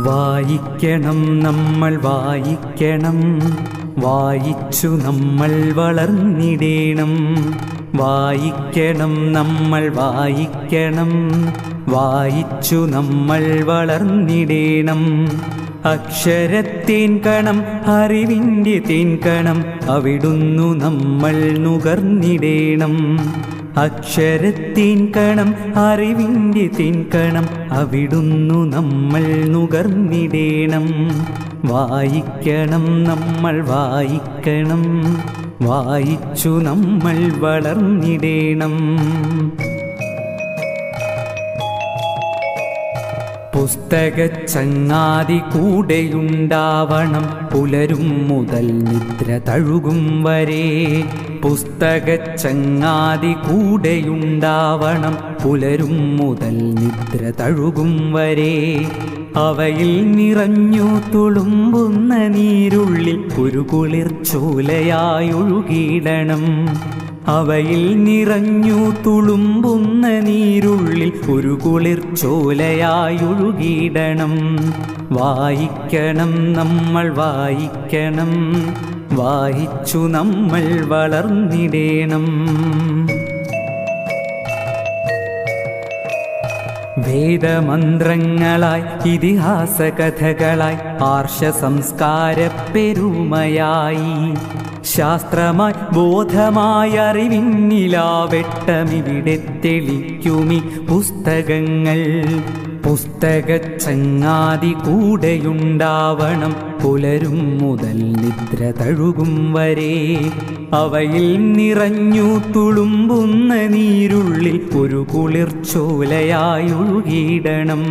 വായിക്കണം നമ്മൾ വായിക്കണം, വായിച്ചു നമ്മൾ വളർന്നിടേണം. വായിക്കണം നമ്മൾ വായിക്കണം, വായിച്ചു നമ്മൾ വളർന്നിടേണം. അക്ഷരത്തേൻ കണം അറിവിൻ്റെ തേൻ കണം, അവിടുന്നു നമ്മൾ നുകർന്നിടേണം. അക്ഷരത്തേൻ കണം അറിവിൻ്റെ തേൻ കണം, അവിടുന്നു നമ്മൾ നുകർന്നിടേണം. വായിക്കണം നമ്മൾ വായിക്കണം, വായിച്ചു നമ്മൾ വളർന്നിടേണം. പുസ്തകച്ചങ്ങാതി കൂടെയുണ്ടാവണം, പുലരും മുതൽ നിദ്ര തഴുകും വരെ. പുസ്തകച്ചങ്ങാതി കൂടെയുണ്ടാവണം, പുലരും മുതൽ നിദ്ര തഴുകും വരെ. അവയിൽ നിറഞ്ഞു തുളുമ്പുന്ന നീരുള്ളിൽ ഒരു കുളിർച്ചോലയായൊഴുകിയിടണം. അവയിൽ നിറഞ്ഞു തുളുമ്പുന്ന നീരുള്ളിൽ ഒരു കുളിർച്ചോലയായൊഴുകിയിടണം. വായിക്കണം നമ്മൾ വായിക്കണം, വായിച്ചു നമ്മൾ വളർന്നിടേണം. വേദമന്ത്രങ്ങളായി ഇതിഹാസ കഥകളായി ആർഷ സംസ്കാര പെരുമയായി, ശാസ്ത്രമായി ബോധമായ അറിവിന്നിലാവെട്ടമിവിടെ തെളിക്കുമി പുസ്തകങ്ങൾ. പുസ്തകച്ചങ്ങാതി കൂടെയുണ്ടാവണം, പുലരും മുതൽ നിദ്ര തഴുകും വരെ. അവയിൽ നിറഞ്ഞു തുളുമ്പുന്ന നീരുള്ളിൽ ഒരു കുളിർച്ചോലയായൊഴുകിയിടണം.